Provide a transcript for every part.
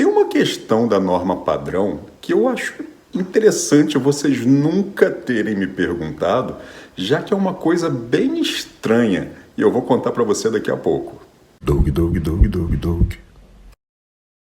Tem uma questão da norma padrão que eu acho interessante vocês nunca terem me perguntado, já que é uma coisa bem estranha e eu vou contar para você daqui a pouco. Doug. Isso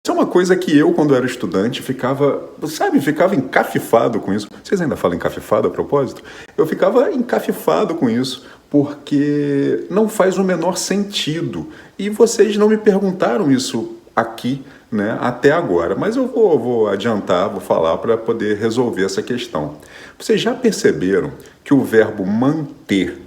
é uma coisa que eu, quando era estudante, ficava encafifado com isso. Vocês ainda falam encafifado a propósito? Eu ficava encafifado com isso, porque não faz o menor sentido. E vocês não me perguntaram isso aqui, né, até agora. Mas eu vou adiantar, vou falar para poder resolver essa questão. Vocês já perceberam que o verbo manter,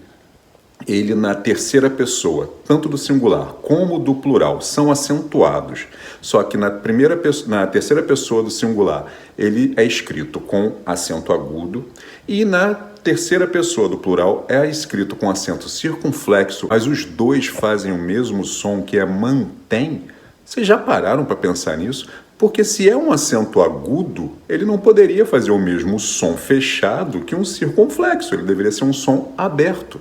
ele na terceira pessoa, tanto do singular como do plural, são acentuados. Só que na terceira pessoa do singular, ele é escrito com acento agudo e na terceira pessoa do plural é escrito com acento circunflexo, mas os dois fazem o mesmo som, que é mantém. Vocês já pararam para pensar nisso? Porque se é um acento agudo, ele não poderia fazer o mesmo som fechado que um circunflexo, ele deveria ser um som aberto.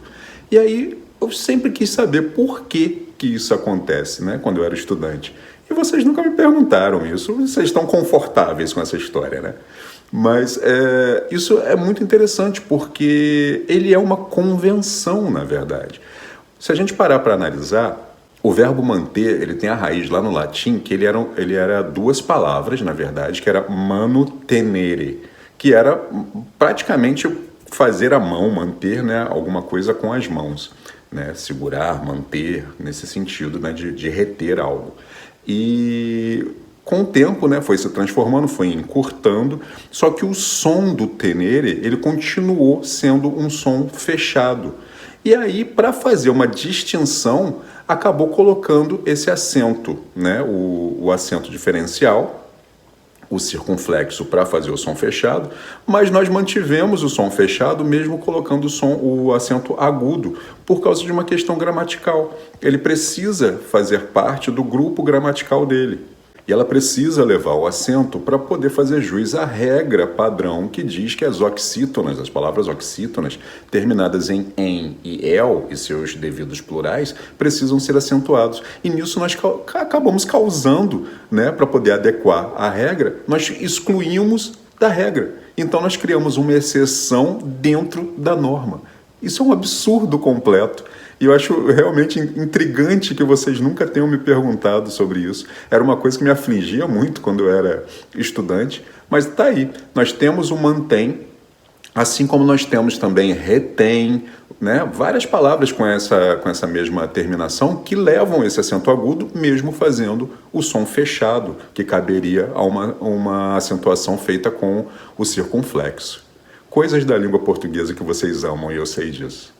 E aí eu sempre quis saber por que isso acontece, né, quando eu era estudante. E vocês nunca me perguntaram isso, vocês estão confortáveis com essa história, né? Mas isso é muito interessante porque ele é uma convenção, na verdade. Se a gente parar para analisar, o verbo manter, ele tem a raiz lá no latim, que ele era duas palavras, na verdade, que era manutenere, que era praticamente fazer a mão, manter, né, alguma coisa com as mãos, né, segurar, manter, nesse sentido, né, de reter algo. E com o tempo, né, foi se transformando, foi encurtando, só que o som do tenere, ele continuou sendo um som fechado. E aí, para fazer uma distinção, acabou colocando esse acento, né, o acento diferencial, o circunflexo, para fazer o som fechado, mas nós mantivemos o som fechado mesmo colocando o acento agudo, por causa de uma questão gramatical. Ele precisa fazer parte do grupo gramatical dele. E ela precisa levar o acento para poder fazer jus à regra padrão que diz que as oxítonas, as palavras oxítonas, terminadas em e el e seus devidos plurais, precisam ser acentuados. E nisso nós acabamos causando, né, para poder adequar a regra, nós excluímos da regra. Então nós criamos uma exceção dentro da norma. Isso é um absurdo completo. E eu acho realmente intrigante que vocês nunca tenham me perguntado sobre isso. Era uma coisa que me afligia muito quando eu era estudante, mas está aí. Nós temos o mantém, assim como nós temos também retém, né? Várias palavras com essa mesma terminação que levam esse acento agudo, mesmo fazendo o som fechado, que caberia a uma acentuação feita com o circunflexo. Coisas da língua portuguesa que vocês amam e eu sei disso.